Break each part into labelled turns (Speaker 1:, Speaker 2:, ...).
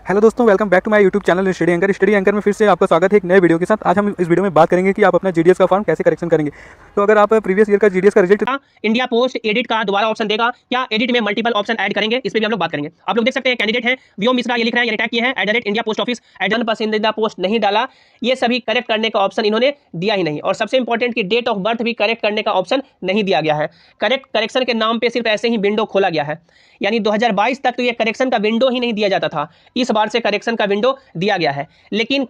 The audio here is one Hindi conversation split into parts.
Speaker 1: हेलो दोस्तों, welcome back to my YouTube channel Study Anchor. Study Anchor में फिर से आपका स्वागत है एक नए वीडियो के साथ। आज हम इस वीडियो में बात करेंगे कि आप अपना जीडीएस का फॉर्म कैसे करेक्शन करेंगे। तो अगर आप प्रीवियस ईयर का जीडीएस का रिजल्ट
Speaker 2: इंडिया पोस्ट एडिट का दोबारा ऑप्शन देगा क्या, एडिट में मल्टीपल ऑप्शन ऐड करेंगे, इस पे भी हम लोग बात करेंगे। आप लोग देख सकते हैं कैंडिडेट है व्योम मिश्रा, ये लिख रहा है, ये टैग किया है @इंडिया पोस्ट ऑफिस एडन पसंदीदा पोस्ट नहीं डाला। ये सभी करेक्ट करने का ऑप्शन इन्होंने दिया ही नहीं। और सबसे इंपॉर्टेंट कि डेट ऑफ बर्थ भी करेक्ट करने का ऑप्शन नहीं दिया गया है। करेक्शन के नाम पे सिर्फ ऐसे ही विंडो खोला गया है, यानी 2022 तक तो ये करेक्शन का विंडो ही नहीं दिया जाता था। इस बार से करेक्शन का विंडो दिया गया है। लेकिन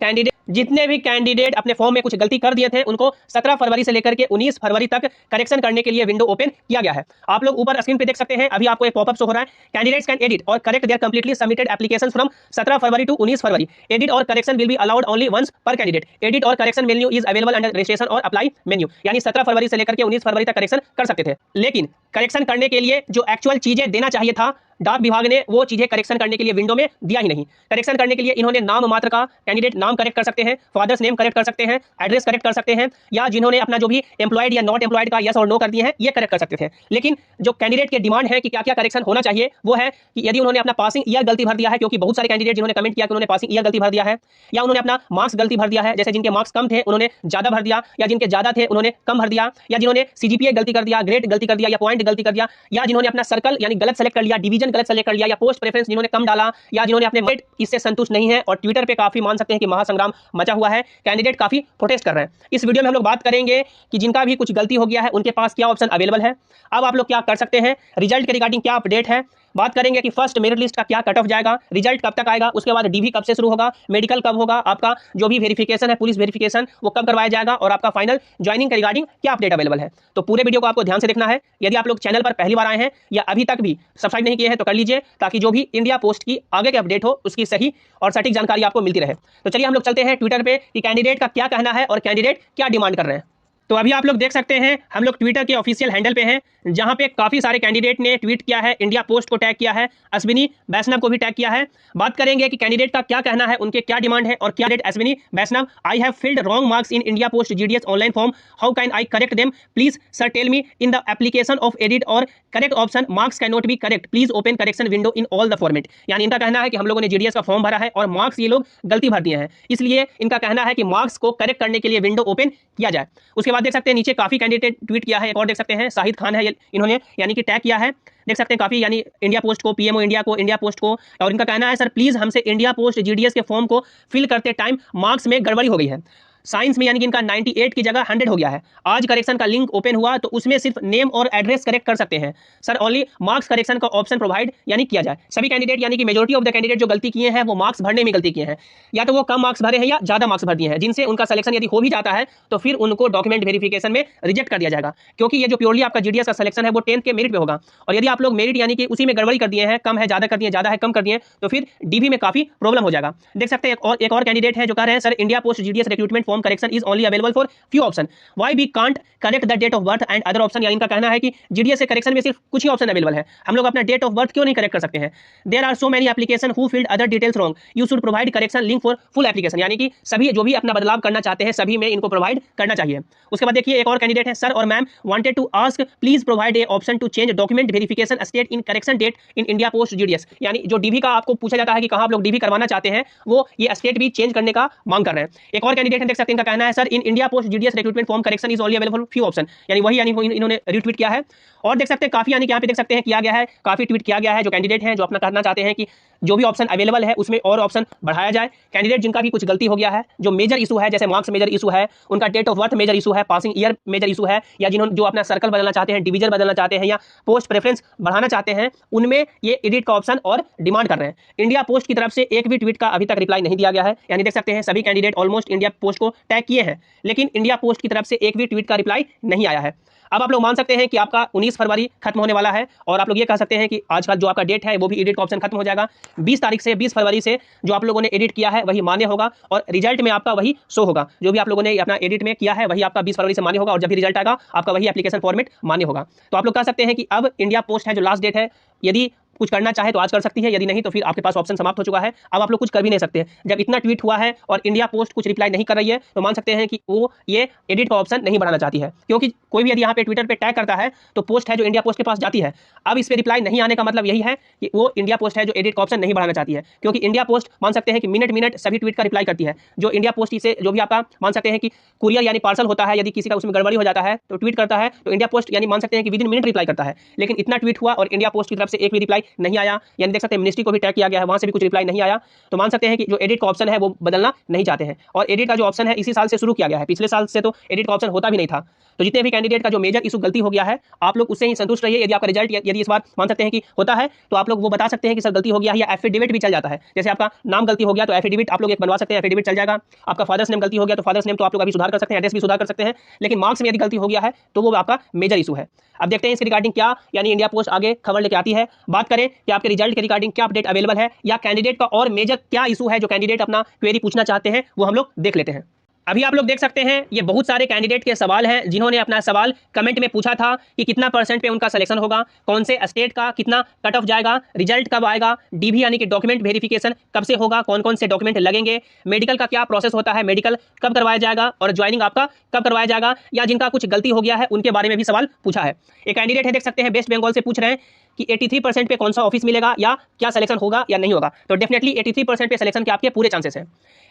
Speaker 2: जितने भी कैंडिडेट अपने फॉर्म में कुछ गलती कर दिए थे उनको 17 फरवरी से लेकर के 19 फरवरी तक करेक्शन करने के लिए विंडो ओपन किया गया है। आप लोग ऊपर स्क्रीन पे देख सकते हैं, अभी आपको एक पॉपअप शो हो रहा है, कैंडिडेट्स कैन एडिट और correct their completely submitted applications from 17 February to 19 February. Edit और correction will be allowed only once per candidate. Edit और correction menu is available under registration और अप्लाई मेन्यू। यानी 17 फरवरी से लेकर के 19 फरवरी तक करेक्शन कर सकते थे। लेकिन करेक्शन करने के लिए जो एक्चुअल चीजें देना चाहिए था, डाक विभाग ने वो चीजें करेक्शन करने के लिए विंडो में दिया ही नहीं। करेक्शन करने के लिए इन्होंने नाम मात्र का कैंडिडेट नाम करेक्ट कर सकते हैं, फादर्स नेम करेक्ट कर सकते हैं, एड्रेस करेक्ट कर सकते हैं, या जिन्होंने अपना जो भी एम्प्लॉयड या नॉट एम्प्लॉयड का यस और नो कर दिए हैं ये करेक्ट कर सकते थे। लेकिन जो कैंडिडेट की डिमांड है कि क्या क्या करेक्शन होना चाहिए वो है कि यदि उन्होंने अपना पासिंग ईयर गलती भर दिया है, क्योंकि बहुत सारे कैंडिडेट जिन्होंने कमेंट किया कि उन्होंने पासिंग ईयर गलती भर दिया है, या उन्होंने अपना मार्क्स गलती भर दिया है, जैसे जिनके मार्क्स कम थे उन्होंने ज्यादा भर दिया, या जिनके ज्यादा थे उन्होंने कम भर दिया, या जिन्होंने सीजीपीए गलती कर दिया, ग्रेड गलती कर दिया, या पॉइंट गलती कर दिया, या जिन्होंने अपना सर्कल यानी गलत सेलेक्ट कर लिया, डिवीजन गलत सेलेक्ट कर लिया, या पोस्ट प्रेफरेंस जिन्होंने कम डाला, या जिन्होंने अपने मेरिट इससे संतुष्ट नहीं है और ट्विटर पे काफी मान सकते हैं कि महासंग्राम मचा हुआ है, कैंडिडेट काफी प्रोटेस्ट कर रहे हैं। इस वीडियो में हम लोग बात करेंगे कि जिनका भी कुछ गलती हो गया है उनके पास क्या ऑप्शन अवेलेबल है, अब आप लोग क्या कर सकते हैं, रिजल्ट के रिगार्डिंग क्या अपडेट है, बात करेंगे कि फर्स्ट मेरिट लिस्ट का क्या कट ऑफ जाएगा, रिजल्ट कब तक आएगा, उसके बाद डीवी कब से शुरू होगा, मेडिकल कब होगा, आपका जो भी वेरिफिकेशन है पुलिस वेरिफिकेशन वो कब करवाया जाएगा, और आपका फाइनल ज्वाइनिंग के रिगार्डिंग क्या अपडेट अवेलेबल है। तो पूरे वीडियो को आपको ध्यान से देखना है। यदि आप लोग चैनल पर पहली बार आए हैं या अभी तक भी सब्सक्राइब नहीं किए हैं तो कर लीजिए, ताकि जो भी इंडिया पोस्ट की आगे के अपडेट हो उसकी सही और सटीक जानकारी आपको मिलती रहे। तो चलिए हम लोग चलते हैं ट्विटर पे कि कैंडिडेट का क्या कहना है और कैंडिडेट क्या डिमांड कर रहे हैं। तो अभी आप लोग देख सकते हैं हम लोग ट्विटर के ऑफिशियल हैंडल पे हैं, जहां पे काफी सारे कैंडिडेट ने ट्वीट किया है, इंडिया पोस्ट को टैग किया है, अश्विनी वैष्णव को भी टैग किया है। बात करेंगे कि कैंडिडेट का क्या कहना है, उनके क्या डिमांड है और क्या date. Ashwini Vaishnav, I have filled wrong marks in India post GDS online form, how can I correct them, please sir tell me in the application of edit और correct option marks can not be correct, please open correction window in all the format. यानी इनका कहना है कि हम लोगों ने जीडीएस का फॉर्म भरा है और मार्क्स ये लोग गलती भर दिए हैं, इसलिए इनका कहना है कि मार्क्स को करेक्ट करने के लिए विंडो ओपन किया जाए। उसके बाद देख सकते हैं नीचे काफी कैंडिडेट ट्वीट किया है, एक और देख सकते हैं शाहिद खान है इन्होंने यानी कि टैग किया है, देख सकते हैं काफी, यानी इंडिया पोस्ट को, पीएमओ इंडिया को, इंडिया पोस्ट को, और इनका कहना है सर प्लीज हमसे इंडिया पोस्ट जीडीएस के फॉर्म को फिल करते टाइम मार्क्स में गड़बड़ी हो गई है। साइंस में यानी कि इनका 98 की जगह 100 हो गया है। आज करेक्शन का लिंक ओपन हुआ तो उसमें सिर्फ नेम और एड्रेस करेक्ट कर सकते हैं सर, ओनली मार्क्स करेक्शन का ऑप्शन प्रोवाइड यानी किया जाए। सभी कैंडिडेट यानी कि मेजॉरिटी ऑफ द कैंडिडेट जो गलती किए हैं वो मार्क्स भरने में गलती किए हैं, या तो वो कम मार्क्स भरे हैं या ज्यादा मार्क्स भर दिए हैं, जिनसे उनका सिलेक्शन यदि हो भी जाता है तो फिर उनको डॉक्यूमेंट वेरिफिकेशन में रिजेक्ट कर दिया जाएगा, क्योंकि ये जो प्योरली आपका जीडीएस का सिलेक्शन है वो 10th के मेरिट पे होगा। और यदि आप लोग मेरिट यानी कि उसी में गड़बड़ी कर दिए हैं, कम है ज्यादा कर दिए, ज्यादा है कम कर दिए, तो फिर डीवी में काफी प्रॉब्लम हो जाएगा। देख सकते हैं एक और कैंडिडेट है जो कह रहे हैं sir India post GDS recruitment form correction is only available for few option, why we can't correct the date of birth and other option। यानी इनका कहना है कि जीडीएस से करेक्शन में सिर्फ कुछ ही ऑप्शन अवेलेबल है, हम लोग अपना डेट ऑफ बर्थ क्यों नहीं करेक्ट कर सकते हैं। There are so many application who filled other details wrong, you should provide correction link for full application. यानी कि सभी जो भी अपना बदलाव करना चाहते हैं सभी में इनको प्रोवाइड करना चाहिए। उसके बाद देखिए एक और कैंडिडेट है, सर और ma'am wanted to ask please provide a option to change document verification state in correction date in India post GDS. यानी जो डीवी का आपको पूछा जाता है कि कहां आप लोग डीवी करवाना चाहते हैं, वो ये स्टेट भी चेंज करने का मांग कर रहे हैं। एक और कैंडिडेट है, देख सकते हैं, इनका कहना है sir in India post GDS recruitment form correction is only available few option, यानी वही यानी इन्होंने रिट्वीट किया है। और देख सकते हैं काफी, यानी कि यहाँ पे देख सकते हैं किया गया है, काफी ट्वीट किया गया है। जो कैंडिडेट हैं जो अपना कहना चाहते हैं कि जो भी ऑप्शन अवेलेबल है उसमें और ऑप्शन बढ़ाया जाए। कैंडिडेट जिनका भी कुछ गलती हो गया है, जो मेजर इशू है, जैसे मार्क्स मेजर इशू है, उनका date of birth major issue है, पासिंग ईयर मेजर इशू है, या जिन्होंने जो अपना सर्कल बदलना चाहते हैं, डिवीजन बदलना चाहते हैं, या पोस्ट प्रेफरेंस बढ़ाना चाहते हैं, उनमें ये एडिट का ऑप्शन और डिमांड कर रहे हैं। इंडिया पोस्ट की तरफ से एक भी ट्वीट का अभी तक रिप्लाई नहीं दिया गया है, यानी देख सकते हैं सभी कैंडिडेट ऑलमोस्ट इंडिया पोस्ट को टैग किए हैं, लेकिन इंडिया पोस्ट की तरफ से एक भी ट्वीट का रिप्लाई नहीं आया है। अब आप लोग मान सकते हैं कि आपका 19 फरवरी खत्म होने वाला है, और आप लोग ये कह सकते हैं कि आज का जो आपका डेट है वो भी एडिट का ऑप्शन खत्म हो जाएगा। 20 तारीख से 20 फरवरी से जो आप लोगों ने एडिट किया है वही मान्य होगा, और रिजल्ट में आपका वही शो होगा। जो भी आप लोगों ने अपना एडिट में किया है वही आपका 20 फरवरी से मान्य होगा, और जब भी रिजल्ट आएगा आपका वही एप्लीकेशन फॉर्मेट मान्य होगा। तो आप लोग कह सकते हैं कि अब इंडिया पोस्ट है जो लास्ट डेट है, यदि कुछ करना चाहे तो आज कर सकती है, यदि नहीं तो फिर आपके पास ऑप्शन समाप्त हो चुका है, अब आप लोग कुछ कर भी नहीं सकते। जब इतना ट्वीट हुआ है और इंडिया पोस्ट कुछ रिप्लाई नहीं कर रही है तो मान सकते हैं कि वो ये एडिट का ऑप्शन नहीं बढ़ाना चाहती है, क्योंकि कोई भी यदि यहाँ पे ट्विटर पे टैग करता है तो पोस्ट है जो इंडिया पोस्ट के पास जाती है। अब इस पर रिप्लाई नहीं आने का मतलब यही है कि वो इंडिया पोस्ट है जो एडिट का ऑप्शन नहीं बढ़ाना चाहती है, क्योंकि इंडिया पोस्ट मान सकते हैं कि मिनट मिनट सभी ट्वीट का रिप्लाई करती है। जो इंडिया पोस्ट इसे जो भी आपका मान सकते हैं कि कुरियर यानी पार्सल होता है, यदि किसी का उसमें गड़बड़ी हो जाता है तो ट्वीट करता है, तो इंडिया पोस्ट यानी मान सकते हैं कि विदिन मिनट रिप्लाई करता है। लेकिन इतना ट्वीट हुआ और इंडिया पोस्ट की तरफ से एक भी रिप्लाई नहीं आया, यानी देख सकते हैं मिनिस्ट्री को भी टैग किया गया है, वहां से भी कुछ रिप्लाई नहीं आया, तो मान सकते हैं कि जो एडिट का ऑप्शन है वो बदलना नहीं चाहते हैं। और एडिट का जो ऑप्शन है इसी साल से शुरू किया गया है, पिछले साल से तो एडिट का ऑप्शन होता भी नहीं था। तो जितने भी कैंडिडेट का जो मेजर इशू गलती हो गया है, आप लोग उससे ही संतुष्ट रहिए। यदि आपका रिजल्ट यदि इस बार मान सकते हैं कि होता है तो आप लोग वो बता सकते हैं कि सर गलती हो गया है, या एफिडेविट भी चल जाता है। जैसे आपका नाम गलती हो गया तो एफिडेविट आप लोग एक बनवा सकते हैं, एफिडेविट चल जाएगा। आपका फादर्स नेम गलती हो गया तो फादर्स नेम तो आप लोग अभी सुधार कर सकते हैं, एड्रेस भी सुधार कर सकते हैं। लेकिन मार्क्स में यदि गलती हो गया है तो वो आपका मेजर इशू है। अब देखते हैं इसके रिगार्डिंग क्या यानी इंडिया पोस्ट आगे खबर लेके आती है। बात करें कि आपके रिजल्ट के रिगार्डिंग क्या अपडेट अवेलेबल है, या कैंडिडेट का और मेजर क्या इशू है जो कैंडिडेट अपना क्वेरी पूछना चाहते हैं, वो हम लोग देख लेते हैं। अभी आप लोग देख सकते हैं ये बहुत सारे कैंडिडेट के सवाल हैं जिन्होंने अपना सवाल कमेंट में पूछा था कि कितना % पे उनका सिलेक्शन होगा, कौन से स्टेट का कितना कट ऑफ जाएगा, रिजल्ट कब आएगा, डीवी यानी कि डॉक्यूमेंट वेरिफिकेशन कब से होगा, कौन कौन से डॉक्यूमेंट लगेंगे, मेडिकल का क्या प्रोसेस होता है, मेडिकल कब करवाया जाएगा और ज्वाइनिंग आपका कब करवाया जाएगा, या जिनका कुछ गलती हो गया है उनके बारे में भी सवाल पूछा है। एक कैंडिडेट है देख सकते हैं वेस्ट बंगाल से पूछ रहे हैं कि 83% पे कौन सा ऑफिस मिलेगा, या क्या सिलेक्शन होगा या नहीं होगा। तो डेफिनेटली 83% पे सिलेक्शन के आपके पूरे चांसेस हैं।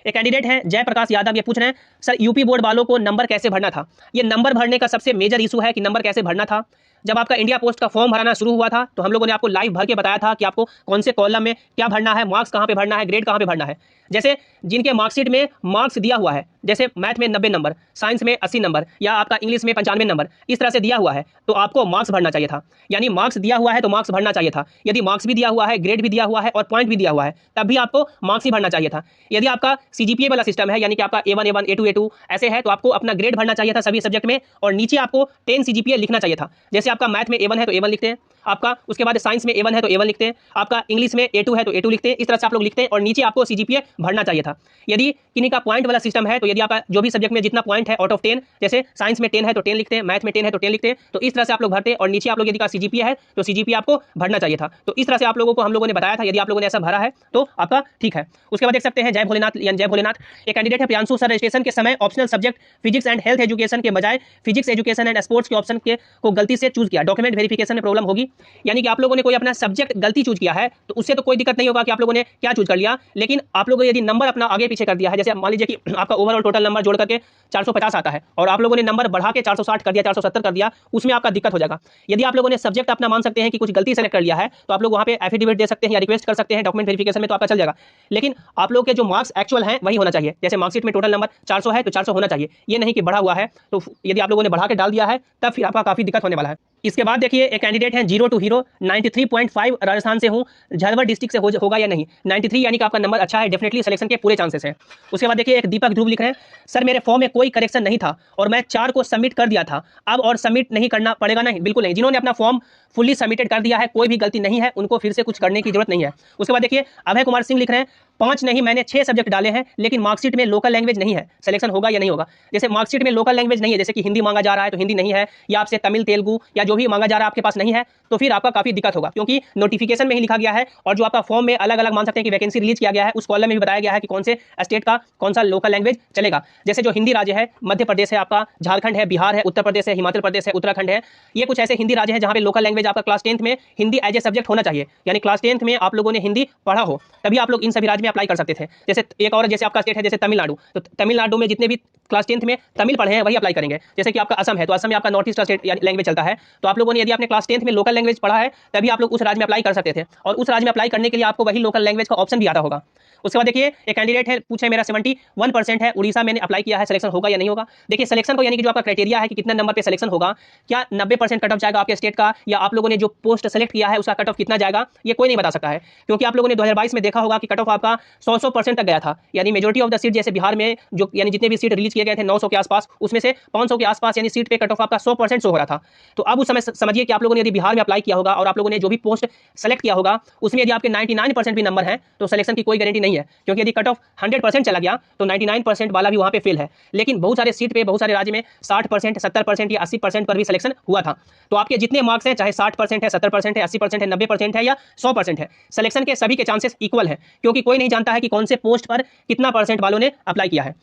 Speaker 2: एक कैंडिडेट है जयप्रकाश यादव, ये पूछ रहे हैं सर यूपी बोर्ड वालों को नंबर कैसे भरना था। ये नंबर भरने का सबसे मेजर इशू है कि नंबर कैसे भरना था। जब आपका इंडिया पोस्ट का फॉर्म भराना शुरू हुआ था तो हम लोगों ने आपको लाइव भर के बताया था कि आपको कौन से कॉलम में क्या भरना है, मार्क्स कहाँ पे भरना है, ग्रेड कहाँ पे भरना है। जैसे जिनके मार्कशीट में मार्क्स दिया हुआ है, जैसे मैथ में 90 नंबर, साइंस में 80 नंबर, या आपका इंग्लिश में 95 नंबर, इस तरह से दिया हुआ है तो आपको मार्क्स भरना चाहिए था। यानी मार्क्स दिया हुआ है तो मार्क्स भरना चाहिए था। यदि मार्क्स भी दिया हुआ है, ग्रेड भी दिया हुआ है और पॉइंट भी दिया हुआ है, तब भी आपको मार्क्स ही भरना चाहिए था। यदि आपका सीजीपीए वाला सिस्टम है, यानी कि आपका A1 A1 A2 A2 ऐसे है, तो आपको अपना ग्रेड भरना चाहिए था सभी सब्जेक्ट में, और नीचे आपको 10 सीजीपीए लिखना चाहिए था। जैसे आपका मैथ में A1 है तो A1 लिखते हैं, आपका उसके बाद साइंस में A1 है तो A1 लिखते हैं, आपका इंग्लिश में A2 है तो A2 लिखते हैं। इस तरह से आप लोग लिखते हैं और नीचे आपको सीजीपीए भरना चाहिए था। यदि किन्हीं का पॉइंट वाला सिस्टम है तो यदि आपका जो भी सब्जेक्ट में जितना पॉइंट है आउट ऑफ 10, जैसे साइंस में 10 है तो 10 लिखते हैं, मैथ में 10 है तो 10 लिखते हैं, तो इस तरह से आप लोग भरते हैं। और नीचे आप लोग यदि का सीजीपीए है तो सीजीपीए आपको भरना चाहिए था। तो इस तरह से आप लोगों को हम लोगों ने बताया था, यदि आप लोगों ने ऐसा भरा है तो आपका ठीक है। उसके बाद देख सकते हैं जय भोलेनाथ यानी जय भोलेनाथ, एक कैंडिडेट है प्रियांशु सर, रजिस्ट्रेशन के समय optional subject physics and health education के बजाय फिजिक्स एजुकेशन एंड स्पोर्ट्स के ऑप्शन के को गलती से चूज किया, डॉक्यूमेंट वेरिफिकेशन में प्रॉब्लम होगी। यानी कि आप लोगों ने कोई अपना सब्जेक्ट गलती चूज किया है तो उससे तो कोई दिक्कत नहीं होगा कि आप लोगों ने क्या चूज कर लिया, लेकिन आप लोगों ने यदि नंबर अपना आगे पीछे कर दिया है, जैसे मान लीजिए कि आपका ओवरऑल टोटल नंबर जोड़ करके 450 आता है और आप लोगों ने नंबर बढ़ा के 460 कर दिया, 470 कर दिया, उसमें आपका दिक्कत हो जाएगा। यदि आप लोगों ने सब्जेक्ट अपना मान सकते हैं कि कुछ गलती सेलेक्ट कर लिया है तो आप लोग वहां पे एफिडेविट दे सकते हैं या रिक्वेस्ट कर सकते हैं डॉक्यूमेंट वेरिफिकेशन में, तो आपका चल जाएगा। लेकिन आप लोग के जो मार्क्स एक्चुअल हैं वही होना चाहिए। जैसे मार्कशीट में टोटल नंबर 400 है तो 400 होना चाहिए, ये नहीं कि बढ़ा हुआ है। तो यदि आप लोगों ने बढ़ा के डाल दिया है तब फिर आपका काफी दिक्कत होने वाला है। इसके बाद देखिए एक कैंडिडेट है जीरो टू हीरो, 93.5 राजस्थान से हूँ, झलवर डिस्ट्रिक्ट से होगा या नहीं। 93 यानी कि आपका नंबर अच्छा है, डेफिनेटली सिलेक्शन के पूरे चांसेस हैं। उसके बाद देखिए एक दीपक ध्रुव लिख रहे हैं सर मेरे फॉर्म में कोई करेक्शन नहीं था और मैं 4 को सबमिट कर दिया था, अब और सबमिट नहीं करना पड़ेगा। नहीं, बिल्कुल नहीं। जिन्होंने अपना फॉर्म फुल्ली सबमिटेड कर दिया है, कोई भी गलती नहीं है, उनको फिर से कुछ करने की जरूरत नहीं है। उसके बाद देखिए अभय कुमार सिंह लिख रहे हैं 5 नहीं मैंने 6 सब्जेक्ट डाले हैं लेकिन मार्कशीट में लोकल लैंग्वेज नहीं है, सिलेक्शन होगा या नहीं होगा। जैसे मार्कशीट में लोकल लैंग्वेज नहीं है, जैसे कि हिंदी मांगा जा रहा है तो हिंदी नहीं है, या आपसे तमिल तेलुगु या जो भी मांगा जा रहा है आपके पास नहीं है, तो फिर आपका काफी दिक्कत होगा, क्योंकि नोटिफिकेशन में ही लिखा गया है और जो आपका फॉर्म में अलग अलग मान सकते हैं कि वैकेंसी रिलीज किया गया है उस कॉलम में भी बताया गया है कि कौन से स्टेट का कौन सा लोकल लैंग्वेज चलेगा। जैसे जो हिंदी राज्य है, मध्य प्रदेश है, आपका झारखंड है, बिहार है, उत्तर प्रदेश है, हिमाचल प्रदेश है, उत्तराखंड है, ये कुछ ऐसे हिंदी राज्य है जहाँ पे लोकल लैंग्वेज आपका क्लास 10th में हिंदी एज ए सब्जेक्ट होना चाहिए। यानी क्लास 10th में आप लोगों ने हिंदी पढ़ा हो तभी आप लोग इन सभी राज्य में अप्लाई कर सकते थे। जैसे एक और जैसे आपका स्टेट है जैसे तमिलनाडु, तो तमिलनाडु में जितने भी क्लास 10th में तमिल पढ़े हैं वही अप्लाई करेंगे। जैसे कि आपका असम है तो असम में आपका नॉर्थ ईस्ट स्टेट लैंग्वेज चलता है, तो आप लोगों ने यदि आपने क्लास 10th में लोकल लैंग्वेज पढ़ा है तभी आप लोग उस राज्य में अप्लाई कर सकते थे, और उस राज्य में अप्लाई करने के लिए आपको वही लोकल लैंग्वेज का ऑप्शन भी आता होगा। उसके बाद देखिए एक कैंडिडेट है पूछे मेरा 71% है, उड़ीसा मैंने अप्लाई किया है, सिलेक्शन होगा या नहीं होगा। देखिए सिलेक्शन को यानी कि जो आपका क्राइटेरिया है कि कितना नंबर पे सिलेक्शन होगा, क्या 90% कट ऑफ जाएगा आपके स्टेट का, या आप लोगों ने जो पोस्ट सेलेक्ट किया है उसका कट ऑफ कितना जाएगा, ये कोई नहीं बता सकता है। क्योंकि आप लोगों ने 2022 में देखा होगा कि कट ऑफ आपका 100% तक गया था। यानी मेजोरिटी ऑफ द सीट जैसे बिहार में जो यानी जितने भी सीट रिलीज किए गए थे 900 के आसपास, उसमें से 500 के आसपास यानी सीट पे कट ऑफ आपका 100% शो हो रहा था। तो अब उस समय समझिए कि आप लोगों ने यदि बिहार में अप्लाई किया होगा और आप लोगों ने जो भी पोस्ट सेलेक्ट किया होगा उसमें यदि आपके 99% भी नंबर है तो सिलेक्शन की कोई गारंटी नहीं नहीं है, क्योंकि यदि कट ऑफ 100% चला गया तो 99% वाला भी वहाँ पे फेल है। लेकिन बहुत सारे सीट पे, बहुत सारे राज्य में 60%, 70% या 80% पर भी सिलेक्शन हुआ था। तो आपके जितने मार्क्स हैं, चाहे 60% है, 70% है, 80% है, 90% है या 100% है, सिलेक्शन के सभी के चांसेस इक्वल है, क्योंकि कोई नहीं जानता है कि कौन से पोस्ट पर कितना परसेंट वालों ने अप्लाई किया है।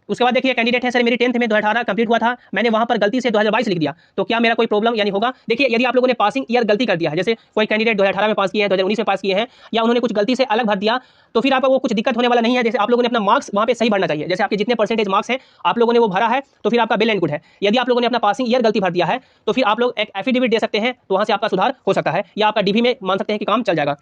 Speaker 2: उसके बाद देखिए कैंडिडेट है, सर मेरी 10th में 2018 कंप्लीट हुआ था, मैंने वहां पर गलती से 2022 लिख दिया, तो क्या मेरा कोई प्रॉब्लम यानी होगा? देखिए यदि आप लोगों ने पासिंग ईयर गलती कर दिया है, जैसे कोई कैंडिडेट 2018 में पास किए हैं, 2019 में पास किए हैं, या उन्होंने कुछ गलती से अलग भर दिया, तो फिर आपको वो कुछ दिक्कत होने वाला नहीं है। जैसे आप लोगों ने अपना मार्क्स वहां पे सही भरना चाहिए, जैसे आपके जितने परसेंटेज मार्क्स हैं आप लोगों ने वो भरा है, तो फिर आपका वेल एंड गुड है। यदि आप लोगों ने अपना पासिंग ईयर गलती भर दिया है, तो फिर आप लोग एक एफिडेविट दे सकते हैं, तो वहां से आपका सुधार हो सकता है, या आपका डीवी में मान सकते हैं कि काम चल जाएगा।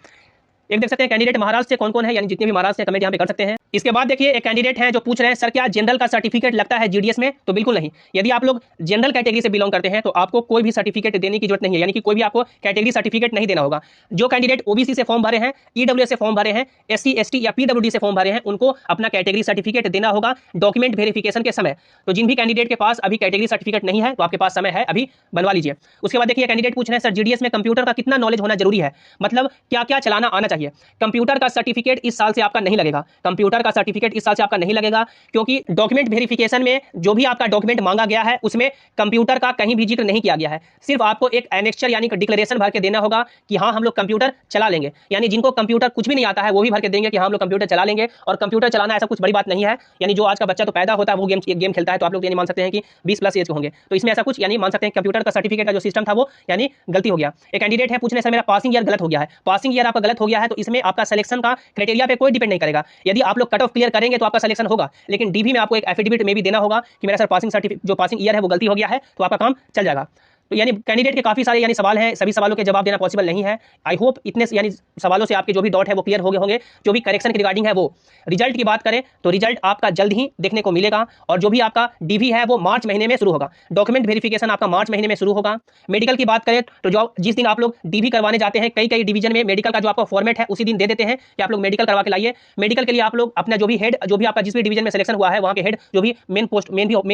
Speaker 2: एक देख सकते हैं कैंडिडेट महाराष्ट्र से कौन कौन है, यानी जितने भी महाराष्ट्र से कमेंट यहाँ पे कर सकते हैं। इसके बाद देखिए एक कैंडिडेट है जो पूछ रहे हैं, सर क्या जनरल का सर्टिफिकेट लगता है जीडीएस में? तो बिल्कुल नहीं। यदि आप लोग जनरल कैटेगरी से बिलोंग करते हैं तो आपको कोई भी सर्टिफिकेट देने की जरूरत नहीं है, यानी कि कोई भी आपको कैटेगरी सर्टिफिकेट नहीं देना होगा। जो कैंडिडेट ओबीसी से फॉर्म भरे हैं, ईडब्ल्यूएस से फॉर्म भरे हैं, एससी एसटी या पीडब्ल्यूडी से फॉर्म भरे हैं, उनको अपना कैटेगरी सर्टिफिकेट देना होगा डॉक्यूमेंट वेरिफिकेशन के समय। तो जिन भी कैंडिडेट के पास अभी कैटेगरी सर्टिफिकेट नहीं है, तो आपके पास समय है, अभी बनवा लीजिए। उसके बाद देखिए कैंडिडेट पूछ रहे हैं, सर जीडीएस में कंप्यूटर का कितना नॉलेज होना जरूरी है, मतलब क्या क्या चलाना आना चाहिए? कंप्यूटर का सर्टिफिकेट इस साल से आपका नहीं लगेगा, कंप्यूटर का सर्टिफिकेट इस साल से आपका नहीं लगेगा, क्योंकि डॉक्यूमेंट वेरिफिकेशन में जो भी आपका डॉक्यूमेंट मांगा गया है उसमें कंप्यूटर का कहीं भी जिक्र नहीं किया गया है। सिर्फ आपको एक एनेक्चर यानी कि डिक्लेरेशन भर के देना होगा कि हाँ हम लोग कंप्यूटर चला लेंगे, यानी जिनको कंप्यूटर कुछ भी नहीं आता है वो भी भर के देंगे कि हाँ हम लोग कंप्यूटर चला लेंगे। और कंप्यूटर चलाना ऐसा कुछ बड़ी बात नहीं है, यानी जो आज का बच्चा तो पैदा होता है वो गेम खेलता है, तो आप लोग यानी मान सकते हैं कि 20+ एज के होंगे, तो इसमें ऐसा कुछ यानी मान सकते हैं कंप्यूटर का सर्टिफिकेट का जो सिस्टम था वो यानी गलती हो गया। एक कैंडिडेट है पूछने से मेरा पासिंग ईयर गलत हो गया है, पासिंग ईयर आपका गलत हो गया है, तो इसमें आपका सिलेक्शन का क्राइटेरिया पे कोई डिपेंड नहीं करेगा। यदि आप लोग कट ऑफ क्लियर करेंगे तो आपका सिलेक्शन होगा, लेकिन डीवी में आपको एक एफिडेविट में भी देना होगा कि मेरा सर पासिंग सर्टिफिकेट जो पासिंग ईयर है वो गलती हो गया है, तो आपका काम चल जाएगा। तो यानी कैंडिडेट के काफी सारे यानी सवाल हैं, सभी सवालों के जवाब देना पॉसिबल नहीं है। आई होप इतने यानी सवालों से आपके जो भी डाउट है वो क्लियर हो गए होंगे। जो भी करेक्शन की रिगार्डिंग है वो रिजल्ट की बात करें तो रिजल्ट आपका जल्द ही देखने को मिलेगा, और जो भी आपका डीवी है वो मार्च महीने में शुरू होगा, डॉक्यूमेंट वेरिफिकेशन आपका मार्च महीने में शुरू होगा। मेडिकल की बात करें तो जो जिस दिन आप लोग डीवी करवाने जाते हैं, कई डिवीजन में मेडिकल का जो आपका फॉर्मेट है उसी दिन दे देते हैं कि आप लोग मेडिकल करवा के लाइए। मेडिकल के लिए आप लोग अपना जो भी हेड, जो भी आपका जिस भी डिवीजन में सिलेक्शन हुआ है वहाँ के हेड, जो भी मेन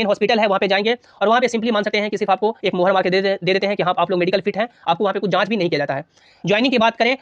Speaker 2: हॉस्पिटल है वहाँ पे जाएंगे, और वहाँ पे सिंपली मान सकते हैं कि सिर्फ आपको एक मोहर मार के दे देते हैं कि हाँ आप लोग मेडिकल फिट हैं, आपको वहाँ पे कुछ जांच भी नहीं किया जाता है। ज्वाइनिंग की बात करें